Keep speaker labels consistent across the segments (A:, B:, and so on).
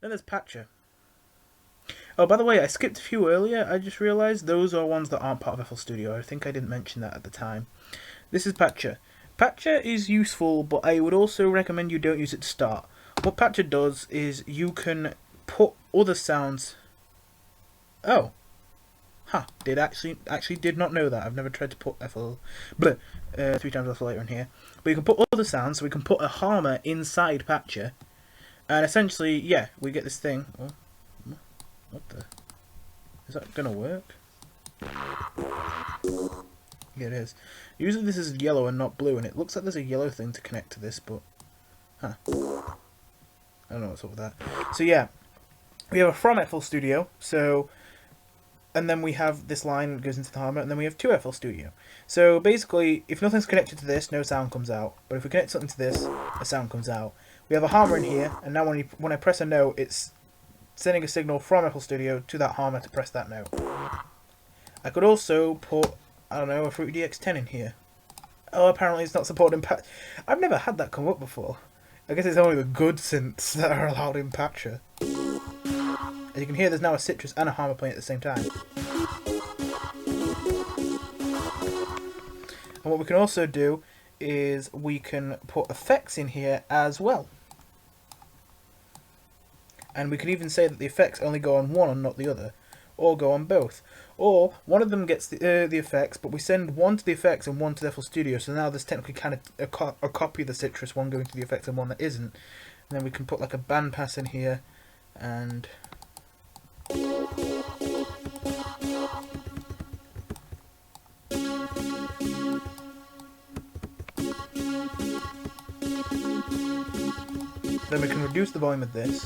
A: Then there's Patcher. Oh, by the way, I skipped a few earlier. I just realised those are ones that aren't part of FL Studio. I think I didn't mention that at the time. This is Patcher. Patcher is useful, but I would also recommend you don't use it to start. What Patcher does is you can put other sounds... Oh. Huh. Actually did not know that. I've never tried to put FL... Bleh. 3 times FL later in here. But you can put other sounds, so we can put a harmor inside Patcher. And essentially, yeah, we get this thing... Oh. What the... Is that gonna work? Yeah, it is. Usually this is yellow and not blue, and it looks like there's a yellow thing to connect to this, but... Huh. I don't know what's up with that. So yeah, we have a from FL Studio, so... And then we have this line that goes into the harmor, and then we have to FL Studio. So basically, if nothing's connected to this, no sound comes out. But if we connect something to this, a sound comes out. We have a harmor in here, and now when I press a note, it's sending a signal from FL Studio to that harmor to press that note. I could also put, I don't know, a Fruity DX10 in here. Oh, apparently it's not supported in Patcher. I've never had that come up before. I guess it's only the good synths that are allowed in Patcher. As you can hear, there's now a citrus and a harmor playing at the same time. And what we can also do is we can put effects in here as well. And we can even say that the effects only go on one and not the other, or go on both. Or one of them gets the effects, but we send one to the effects and one to the FL Studio, so now there's technically kind of a copy of the citrus, one going to the effects and one that isn't. And then we can put like a bandpass in here, and... Then we can reduce the volume of this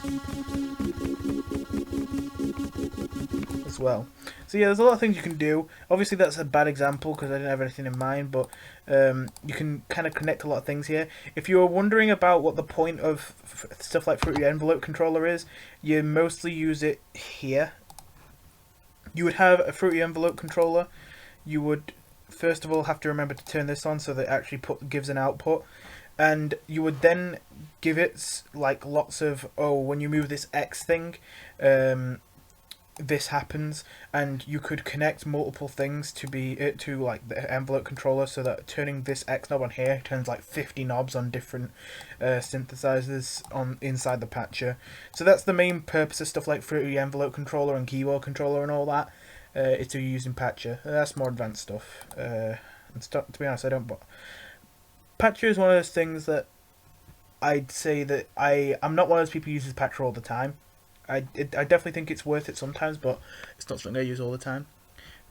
A: as well. So yeah, there's a lot of things you can do. Obviously that's a bad example because I didn't have anything in mind, but you can kind of connect a lot of things here. If you were wondering about what the point of stuff like Fruity Envelope Controller is, you mostly use it here. You would have a Fruity Envelope Controller. You would first of all have to remember to turn this on so that it actually gives an output. And you would then give it like lots of, oh, when you move this X thing, this happens, and you could connect multiple things to like the envelope controller, so that turning this X knob on here turns like 50 knobs on different synthesizers inside the Patcher. So that's the main purpose of stuff like Fruity Envelope Controller and Keyboard Controller and all that, is to use in Patcher. That's more advanced stuff. And to be honest, I don't. But Patcher is one of those things that I'd say that I'm not one of those people who uses Patcher all the time. I definitely think it's worth it sometimes, but it's not something I use all the time.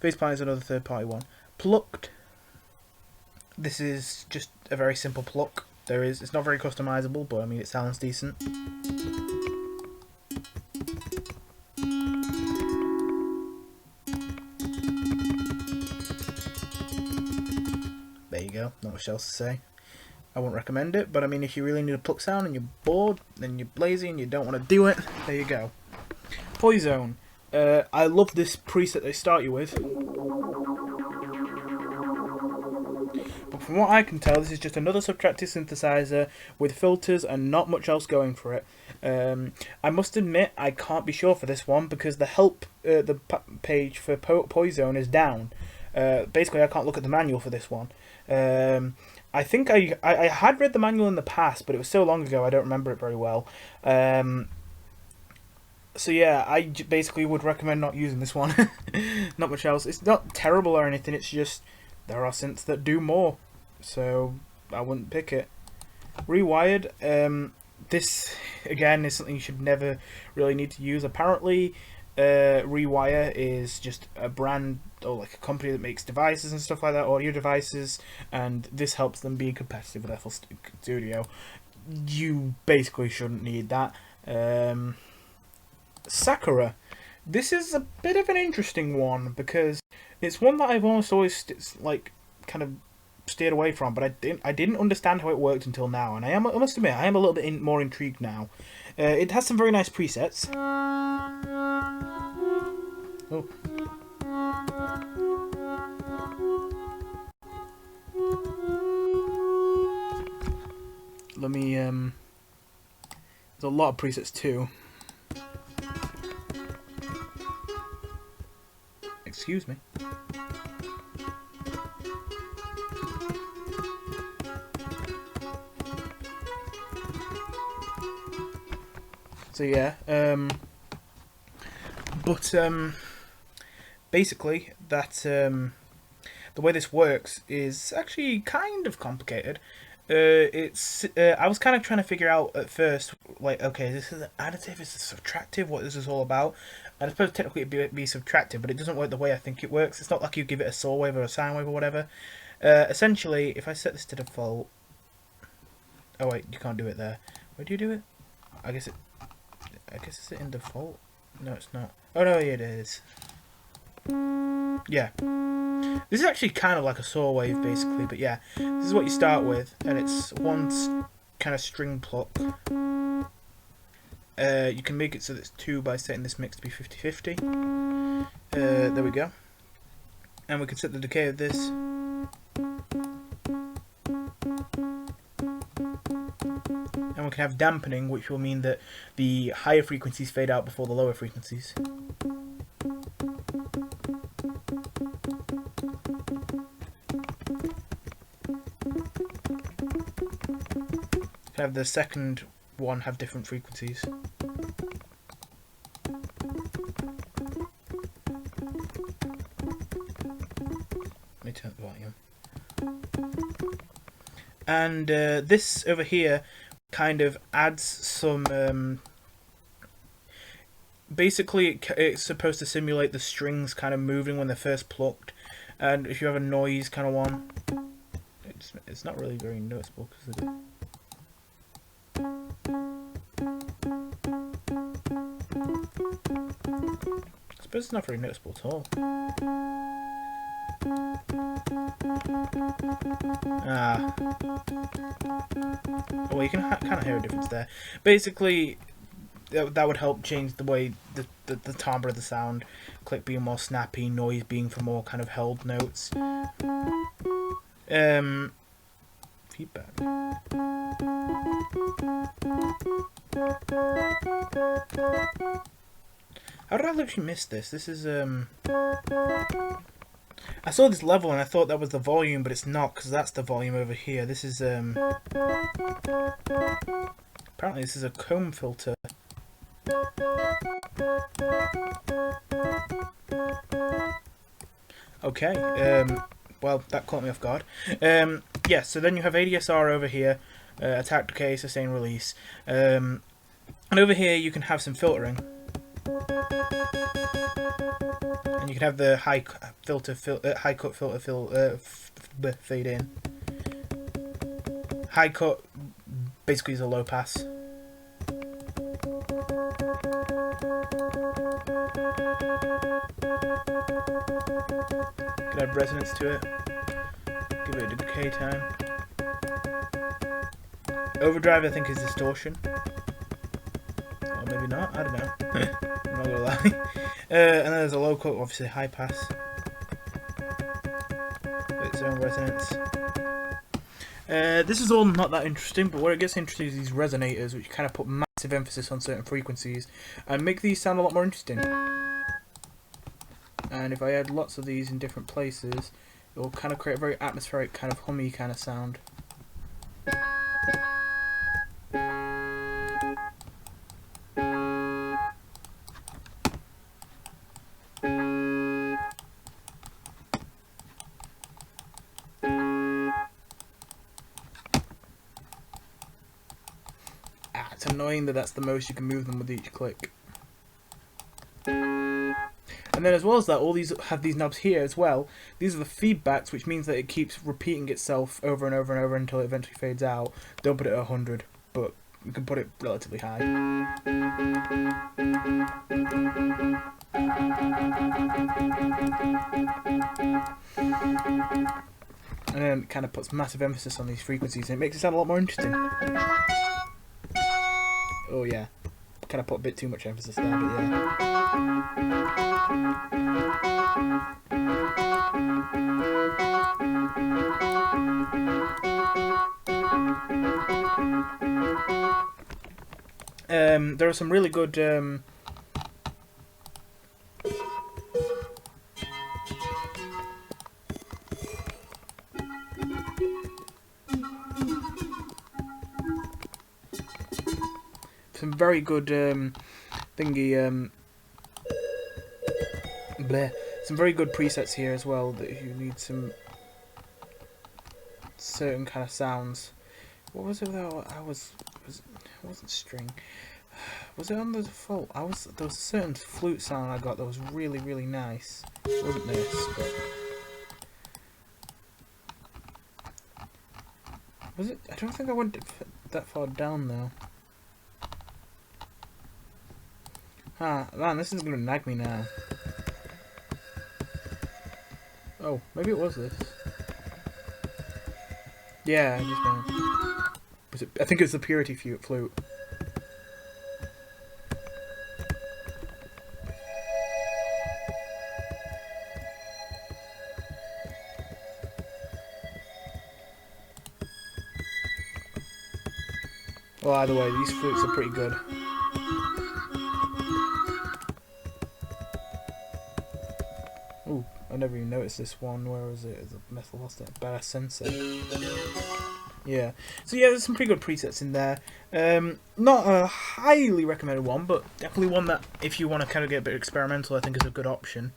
A: Faceplant is another third-party one. Plucked. This is just a very simple pluck. It's not very customizable, but I mean it sounds decent. There you go. Not much else to say. I won't recommend it, but I mean, if you really need a pluck sound and you're bored, then you're lazy and you don't want to do it, there you go. Poison. I love this preset they start you with. But from what I can tell, this is just another subtractive synthesizer with filters and not much else going for it. I must admit, I can't be sure for this one because the help page for Poison is down. Basically, I can't look at the manual for this one. I think I had read the manual in the past, but it was so long ago I don't remember it very well. So yeah, I basically would recommend not using this one. Not much else. It's not terrible or anything, it's just there are synths that do more, so I wouldn't pick it. Rewired, this again is something you should never really need to use. Apparently Rewire is just a brand or like a company that makes devices and stuff like that, audio devices, and this helps them be competitive with FL Studio. You basically shouldn't need that. Sakura. This is a bit of an interesting one because it's one that I've almost always like kind of steered away from, but I didn't understand how it worked until now, and I must admit I am a little bit more intrigued now. It has some very nice presets. Oh. Let me there's a lot of presets too. Excuse me. So yeah, basically that the way this works is actually kind of complicated. I was kind of trying to figure out at first, like, okay, this is an additive, is this subtractive, what is this all about? And I suppose technically it'd be subtractive, but it doesn't work the way I think it works. It's not like you give it a saw wave or a sine wave or whatever. Essentially, if I set this to default, oh wait, you can't do it there. Where do you do it? I guess it's in default. No, it's not. Oh no, it is. Yeah. This is actually kind of like a saw wave, basically, but yeah. This is what you start with, and it's one kind of string pluck. You can make it so that it's 2 by setting this mix to be 50-50. There we go. And we can set the decay of this. And we can have dampening, which will mean that the higher frequencies fade out before the lower frequencies. Have the second one have different frequencies. Let me turn up the volume. And this over here kind of adds some. Basically, it's supposed to simulate the strings kind of moving when they're first plucked, and if you have a noise kind of one, it's not really very noticeable because of it. I suppose it's not very noticeable at all. Ah. Well, you can kind of hear a difference there. Basically, that would help change the way the timbre of the sound. Click being more snappy, noise being for more kind of held notes. Feedback. How did I literally miss this? This is I saw this level and I thought that was the volume, but it's not, because that's the volume over here. This is apparently this is a comb filter. Okay, well, that caught me off guard. Yeah, so then you have ADSR over here, attack, decay, sustain, release. And over here you can have some filtering. And you can have the high cut filter fade in. High cut basically is a low pass. Could add resonance to it. Give it a decay time. Overdrive, I think, is distortion. Or maybe not, I don't know. I'm not gonna lie. And then there's a low cut, obviously high pass. Its own resonance. This is all not that interesting, but where it gets interesting is these resonators, which kind of put massive emphasis on certain frequencies and make these sound a lot more interesting. And if I add lots of these in different places, it will kind of create a very atmospheric, kind of hummy kind of sound. It's annoying that that's the most you can move them with each click. And then as well as that, all these have these knobs here as well. These are the feedbacks, which means that it keeps repeating itself over and over and over until it eventually fades out. Don't put it at 100, but you can put it relatively high. And then it kind of puts massive emphasis on these frequencies, and it makes it sound a lot more interesting. Oh yeah, kind of put a bit too much emphasis there, but yeah. There are some really good some very good thingy bleh, some very good presets here as well. That if you need some certain kind of sounds. What was it though? It wasn't string. Was it on the default? There was a certain flute sound I got that was really, really nice. It wasn't this, but was it? I don't think I went that far down though. Ah, man, this is gonna nag me now. Oh, maybe it was this. Yeah, I just know. Was it? I think it's the purity flute. Well, either way, these flutes are pretty good. Ooh, I never even noticed this one. Where was it? The metal lost it. Badass sensor. Yeah. So yeah, there's some pretty good presets in there. Not a highly recommended one, but definitely one that if you want to kind of get a bit experimental, I think is a good option.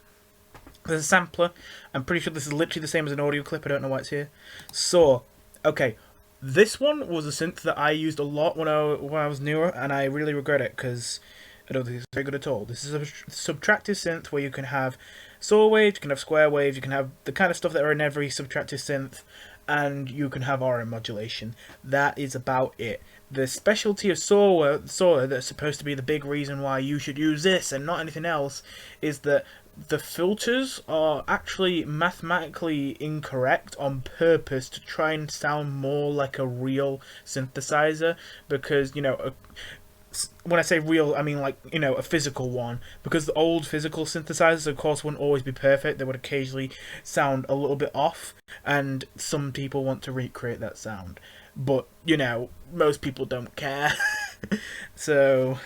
A: There's a sampler. I'm pretty sure this is literally the same as an audio clip. I don't know why it's here. So, okay. This one was a synth that I used a lot when I was newer, and I really regret it because I don't think it's very good at all. This is a subtractive synth where you can have saw waves, you can have square waves, you can have the kind of stuff that are in every subtractive synth, and you can have RM modulation. That is about it. The specialty of saw that's supposed to be the big reason why you should use this and not anything else is that the filters are actually mathematically incorrect on purpose to try and sound more like a real synthesizer, because, you know, when I say real, I mean like, you know, a physical one, because the old physical synthesizers, of course, wouldn't always be perfect. They would occasionally sound a little bit off, and some people want to recreate that sound. But, you know, most people don't care. So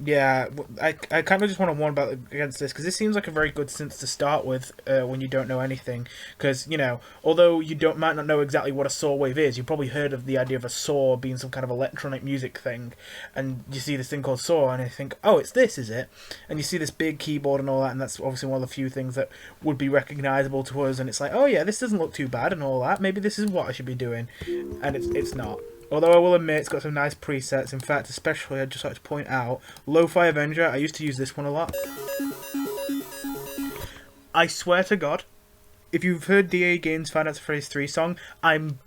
A: yeah, I kind of just want to warn against this, because this seems like a very good synth to start with when you don't know anything. Because, you know, although you might not know exactly what a saw wave is, you've probably heard of the idea of a saw being some kind of electronic music thing, and you see this thing called saw, and you think, oh, it's this, is it? And you see this big keyboard and all that, and that's obviously one of the few things that would be recognizable to us, and it's like, oh yeah, this doesn't look too bad and all that, maybe this is what I should be doing, and it's not. Although I will admit it's got some nice presets. In fact, especially I'd just like to point out Lo-Fi Avenger. I used to use this one a lot. I swear to God, if you've heard DA Gaines' Final Fantasy Phase 3 song, I'm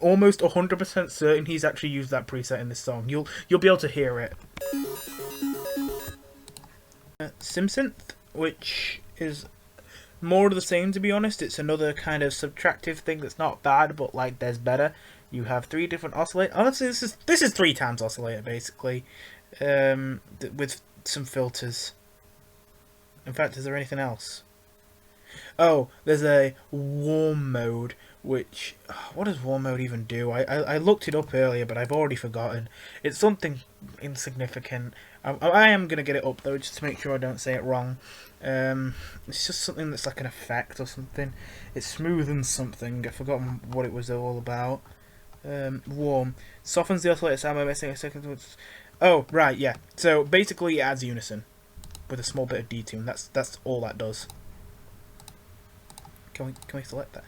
A: almost 100% certain he's actually used that preset in this song. You'll be able to hear it. Simpsons, which is more of the same, to be honest. It's another kind of subtractive thing that's not bad, but like there's better. You have 3 different oscillators. Honestly, this is 3 times oscillator basically, with some filters. In fact, is there anything else? Oh, there's a warm mode, which, what does warm mode even do? I looked it up earlier, but I've already forgotten. It's something insignificant. I am going to get it up though, just to make sure I don't say it wrong. It's just something that's like an effect or something. It smoothens something. I've forgotten what it was all about. Warm. Softens the oscillator sound by missing a second. Oh, right, yeah. So basically it adds unison with a small bit of detune. That's all that does. Can we select that?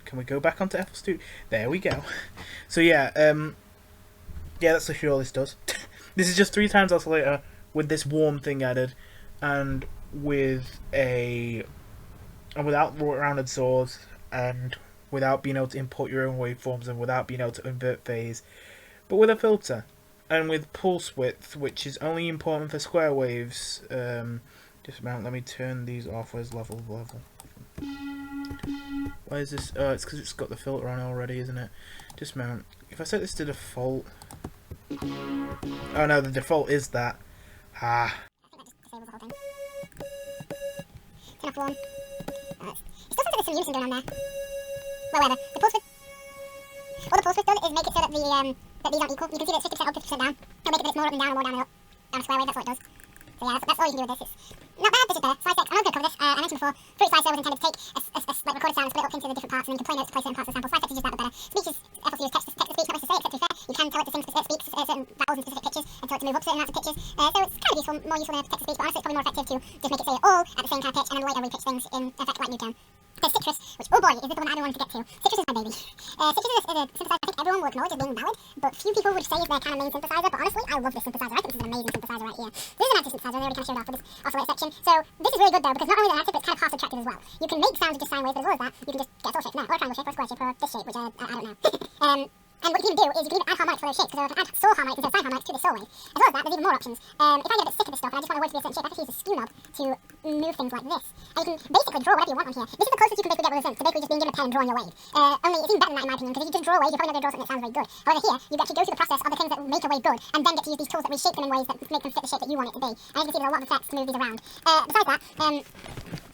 A: Can we go back onto FL Studio? There we go. So yeah, yeah, that's literally all this does. This is just 3 times oscillator with this warm thing added, and with without rounded saws, and without being able to import your own waveforms, and without being able to invert phase, but with a filter, and with pulse width, which is only important for square waves. Just a moment, let me turn these off. Where's level? Why is this? Oh, it's because it's got the filter on already, isn't it? Just a moment. If I set this to default... Oh no, the default is that. Ah. I think that just disables the whole thing. Turn off one. It still sounds like there's some unison going on there. Well, whatever. The pulse width. All the pulse width done is make it so that these aren't equal. You can see that it's 50% up, 50% down. It'll make it that it's more up and down, or more down and up. On a square wave, that's what it does. So yeah, that's all you can do with this. It's not bad, this is better. Slice 6, I'm not going to cover this. I mentioned before, fruit slicer was intended to take like recorded sound and split it up into the different parts, and then you can play notes to place it in parts of the sample. Slice 6 is just that, but better. Speech is FL Studios text to speech, not much to say, except to be fair.
B: You can tell it to speak certain vowels in specific pitches and tell it to move up certain amounts of pitches. So it's kind of useful, more useful than text to speech, but honestly it's probably more effective to just make it say it all at the same kind of pitch and then later repitch things in effect like Newtown. There's Citrus, which, oh boy, is this the one I've been wanting to get to. Citrus is my baby. Citrus is a synthesizer I think everyone will acknowledge as being valid, but few people would say is their kind of main synthesizer, but honestly, I love this synthesizer. I think this is an amazing synthesizer right here. This is an anti-synthesizer, I already kind of showed off for this oscillator section. So this is really good though, because not only is it active, but it's kind of path-attractive as well. You can make sounds with just sine waves, but as well as that, you can just get a soul shape now, or a triangle shape, or a square shape, or this shape, which I don't know. And what you can even do is you can even add harmonics for those shapes, because I can add soul harmonics instead of sine harmonics to the soul wave. As well as that, there's even more options. If I get a bit sick of this stuff and I just want a word to be a certain shape, I can use the skew knob to move things like this. And you can basically draw whatever you want on here. This is the closest you can basically get with a synth, so basically just being given a pen and drawing your wave. Only it's even better than that in my opinion, because if you just draw a wave, you're probably not going to draw something that sounds very good. However here, you actually go through the process of the things that make a wave good, and then get to use these tools that reshape them in ways that make them fit the shape that you want it to be. And as you can see, there's a lot of effects to move these around. Besides that,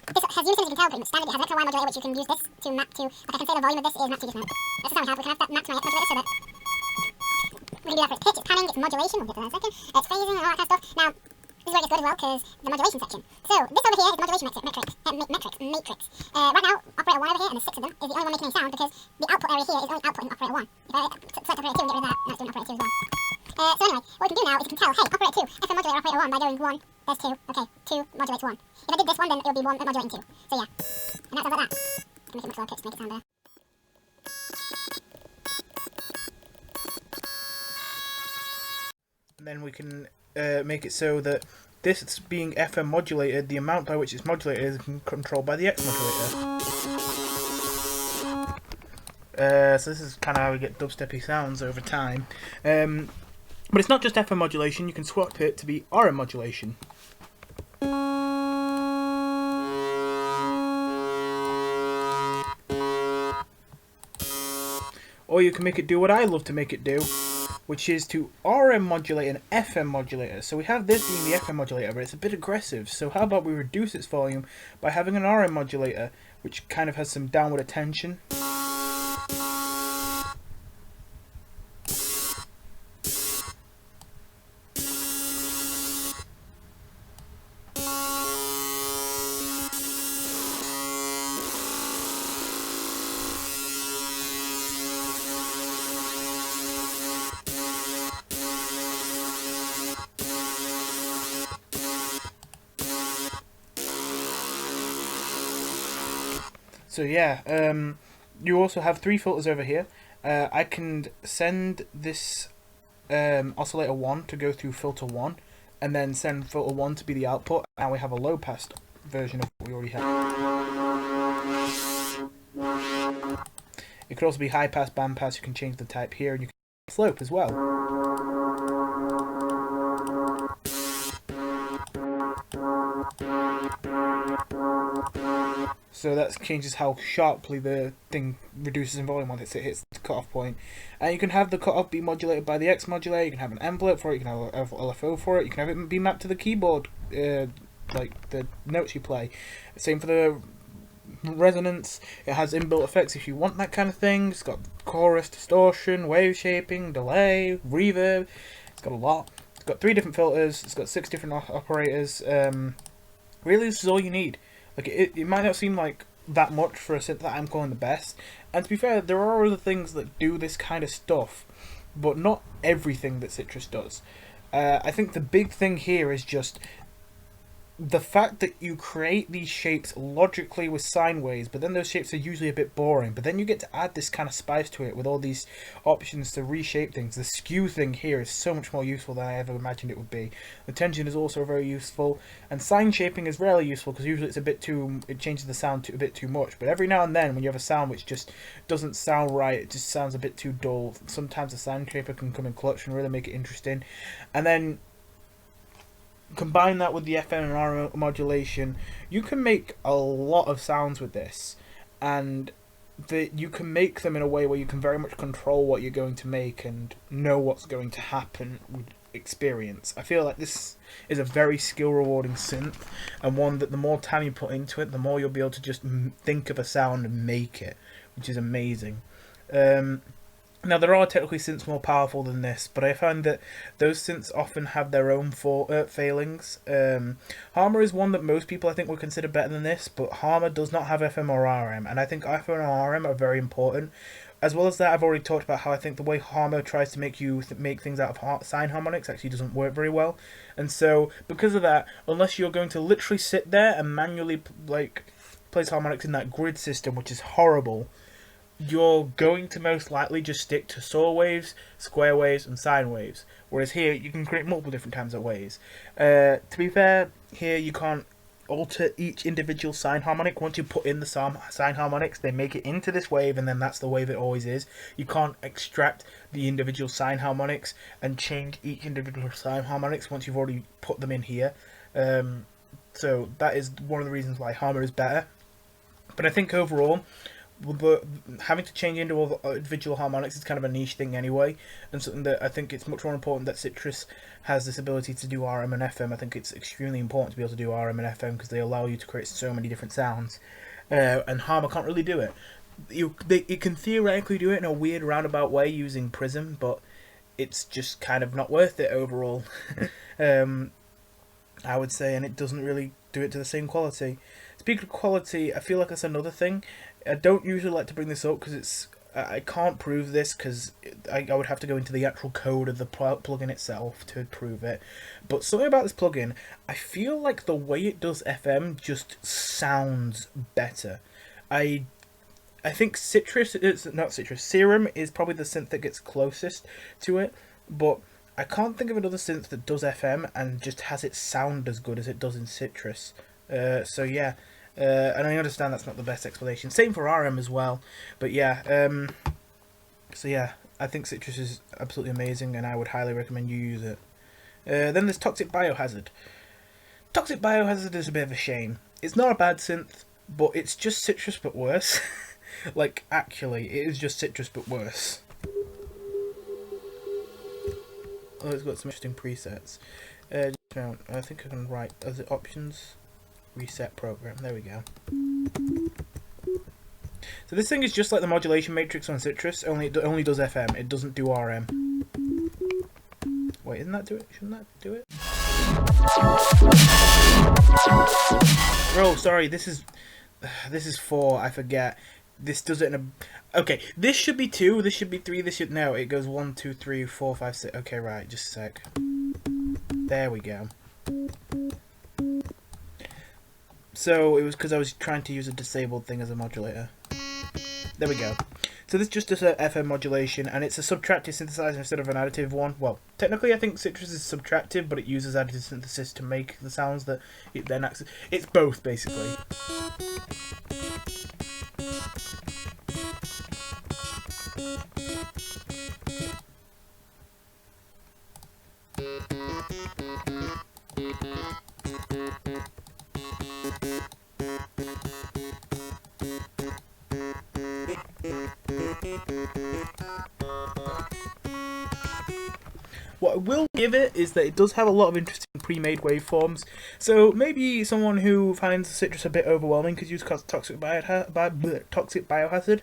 B: this has unison, as you can tell, pretty much standard. It has an X and Y modulator, which you can use this to map to, like I can say the volume of this is mapped to just now. That's the sound we have. We can have that mapped to my X modulator so that we can do that for its pitch, its panning, its modulation, we'll get to that in a second, its phasing and all that kind of stuff. Now, this is where it gets good as well, because the modulation section. So, this over here is the modulation matrix. Right now, operator 1 over here, and there's 6 of them, is the only one making any sound, because the output area here is only output in operator 1. If I select operator 2 and get rid of that, now it's doing operator 2 as well. So anyway, what we can do now is we can tell, hey, operator 2, if I modulate operator 1 by going 1, there's 2, okay, 2 modulates 1. If I did this one, then it would be 1 modulating 2. So yeah, and that sounds like that. Can make it much lower pitch to make it sound better.
A: Then we can make it so that this being FM modulated, the amount by which it's modulated is controlled by the X modulator. So this is kind of how we get dubsteppy sounds over time. But it's not just FM modulation, you can swap it to be RM modulation. Or you can make it do what I love to make it do, which is to RM modulate an FM modulator. So we have this being the FM modulator, but it's a bit aggressive. So how about we reduce its volume by having an RM modulator, which kind of has some downward attention. So yeah, you also have 3 filters over here. I can send this oscillator 1 to go through filter 1, and then send filter 1 to be the output. Now we have a low pass version of what we already have. It could also be high pass, band pass. You can change the type here, and you can slope as well. So that changes how sharply the thing reduces in volume once it hits the cutoff point. And you can have the cutoff be modulated by the X modulator, you can have an envelope for it, you can have an LFO for it, you can have it be mapped to the keyboard, like the notes you play. Same for the resonance, it has inbuilt effects if you want that kind of thing. It's got chorus, distortion, wave shaping, delay, reverb, it's got a lot. It's got 3 different filters, it's got 6 different operators. Really, this is all you need. Like it might not seem like that much for a synth that I'm calling the best, and to be fair, there are other things that do this kind of stuff, but not everything that Citrus does. I think the big thing here is just the fact that you create these shapes logically with sine waves, but then those shapes are usually a bit boring, but then you get to add this kind of spice to it with all these options to reshape things. The skew thing here is so much more useful than I ever imagined it would be. The tension is also very useful, and sine shaping is rarely useful because usually it's a bit too, it changes the sound a bit too much, but every now and then when you have a sound which just doesn't sound right, it just sounds a bit too dull, sometimes the sine shaper can come in clutch and really make it interesting. And then combine that with the FM and RM modulation, you can make a lot of sounds with this, and you can make them in a way where you can very much control what you're going to make and know what's going to happen with experience. I feel like this is a very skill rewarding synth, and one that the more time you put into it, the more you'll be able to just think of a sound and make it, which is amazing. Now, there are technically synths more powerful than this, but I find that those synths often have their own failings. Harmor is one that most people I think would consider better than this, but Harmor does not have FM or RM, and I think FM or RM are very important. As well as that, I've already talked about how I think the way Harmer tries to make you make things out of sine harmonics actually doesn't work very well. And so, because of that, unless you're going to literally sit there and manually place harmonics in that grid system, which is horrible, you're going to most likely just stick to saw waves, square waves, and sine waves. Whereas here, you can create multiple different kinds of waves. To be fair, here you can't alter each individual sine harmonic. Once you put in the sine harmonics, they make it into this wave, and then that's the wave it always is. You can't extract the individual sine harmonics and change each individual sine harmonics once you've already put them in here. So that is one of the reasons why Harmer is better. But I think overall, having to change into all the individual harmonics is kind of a niche thing anyway, and something that I think it's much more important that Citrus has this ability to do RM and FM. I think it's extremely important to be able to do RM and FM because they allow you to create so many different sounds, and Harmer can't really do it. It can theoretically do it in a weird roundabout way using Prism, but it's just kind of not worth it overall. I would say, and it doesn't really do it to the same quality. Speaking of quality, I feel like that's another thing. I don't usually like to bring this up because I can't prove this because I would have to go into the actual code of the plugin itself to prove it. But something about this plugin, I feel like the way it does FM just sounds better. I think Serum is probably the synth that gets closest to it, but I can't think of another synth that does FM and just has it sound as good as it does in Citrus. So yeah, and I understand that's not the best explanation. Same for RM as well, but yeah. So yeah, I think Citrus is absolutely amazing, and I would highly recommend you use it. Then there's Toxic Biohazard. Toxic Biohazard is a bit of a shame. It's not a bad synth, but it's just Citrus but worse. Like, actually, it is just Citrus but worse. Oh, it's got some interesting presets. I think I can write as it options, reset program. There we go. So this thing is just like the modulation matrix on Citrus, only it only does FM. It doesn't do RM. Wait, isn't that do it? Shouldn't that do it? Oh, sorry. This is 4. I forget. This does it in a... Okay, this should be 2, this should be 3, this should... No, it goes 1, 2, 3, 4, 5, 6... Okay, right, just a sec. There we go. So, it was because I was trying to use a disabled thing as a modulator. There we go. So this just does a FM modulation, and it's a subtractive synthesizer instead of an additive one. Well, technically I think Citrus is subtractive, but it uses additive synthesis to make the sounds that it then acts... It's both, basically. What I will give it is that it does have a lot of interesting pre-made waveforms, so maybe someone who finds Citrus a bit overwhelming could use Toxic Biohazard.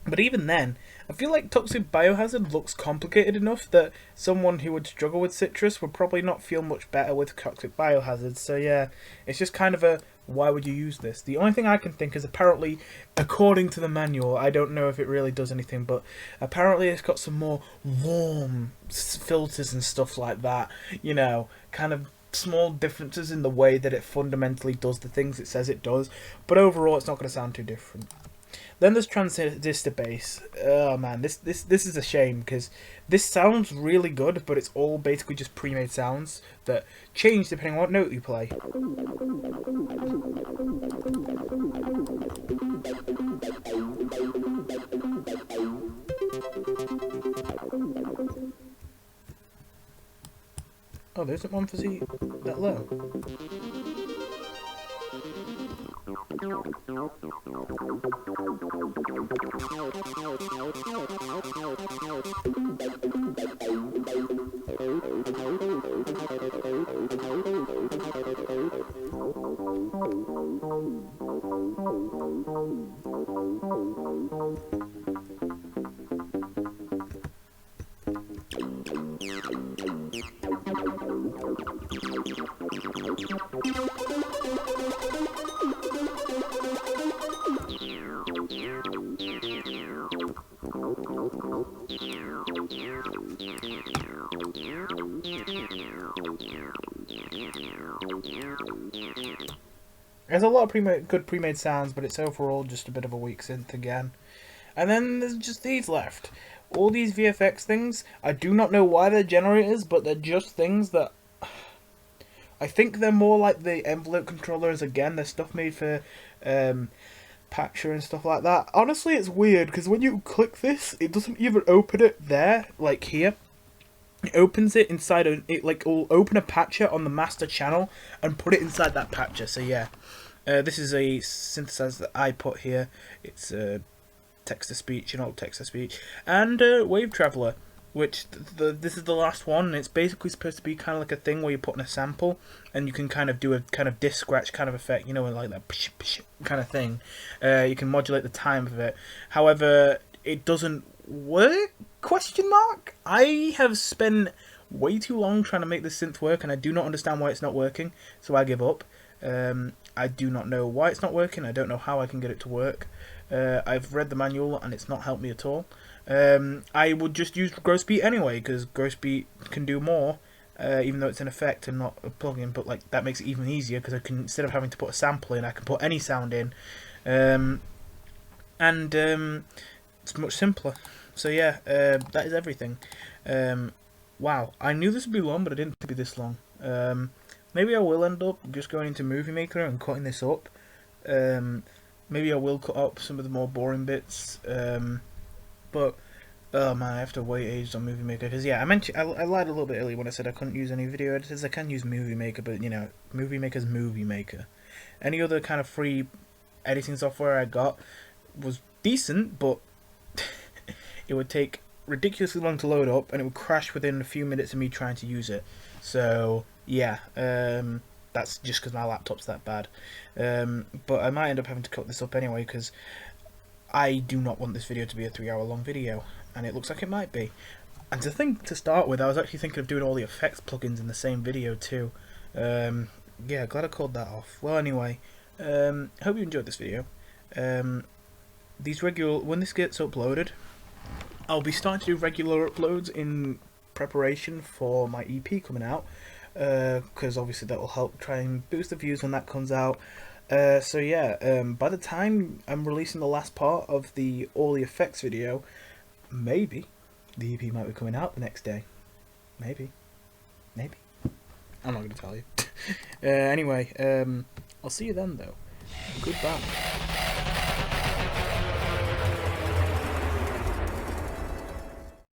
A: But even then, I feel like Toxic Biohazard looks complicated enough that someone who would struggle with Citrus would probably not feel much better with Toxic Biohazard. So yeah, it's just kind of a, why would you use this? The only thing I can think is apparently, according to the manual, I don't know if it really does anything, but apparently it's got some more warm filters and stuff like that, you know, kind of small differences in the way that it fundamentally does the things it says it does, but overall it's not going to sound too different. Then there's transistor bass. Oh man, this is a shame because this sounds really good, but it's all basically just pre-made sounds that change depending on what note you play. Oh, there isn't one for Z that low. There's a lot of good pre-made sounds, but it's overall just a bit of a weak synth again. And then there's just these left. All these VFX things, I do not know why they're generators, but they're just things that... I think they're more like the envelope controllers again. They're stuff made for Patcher and stuff like that. Honestly, it's weird, because when you click this, it doesn't even open it there, like here. It opens it inside it will open a patcher on the master channel and put it inside that patcher. So yeah, this is a synthesizer that I put here. It's text to speech, an old text to speech, and WaveTraveller, which this is the last one. And it's basically supposed to be kind of like a thing where you're putting a sample and you can kind of do a kind of disc scratch kind of effect, you know, like that psh, psh kind of thing. You can modulate the time of it. However, it doesn't work? Question mark? I have spent way too long trying to make this synth work, and I do not understand why it's not working, so I give up. I do not know why it's not working. I don't know how I can get it to work. I've read the manual and it's not helped me at all. I would just use Gross Beat anyway, because Gross Beat can do more, even though it's an effect and not a plugin, but like that makes it even easier, because I can, instead of having to put a sample in, I can put any sound in. It's much simpler. So yeah, that is everything. Wow, I knew this would be long, but I didn't think it would be this long. Maybe I will end up just going into Movie Maker and cutting this up. Maybe I will cut up some of the more boring bits. But oh man, I have to wait ages on Movie Maker, because yeah, I lied a little bit earlier when I said I couldn't use any video editors. I can use Movie Maker, but you know, Movie Maker's Movie Maker. Any other kind of free editing software I got was decent, but it would take ridiculously long to load up, and it would crash within a few minutes of me trying to use it. So yeah, that's just because my laptop's that bad. But I might end up having to cut this up anyway, because I do not want this video to be a 3-hour long video, and it looks like it might be. And to start with, I was actually thinking of doing all the effects plugins in the same video too. Yeah, glad I called that off. Well, anyway, hope you enjoyed this video. When this gets uploaded, I'll be starting to do regular uploads in preparation for my EP coming out, because obviously that will help try and boost the views when that comes out. So yeah, by the time I'm releasing the last part of the all the effects video, maybe the EP might be coming out the next day. Maybe. I'm not going to tell you. Anyway, I'll see you then though. Goodbye.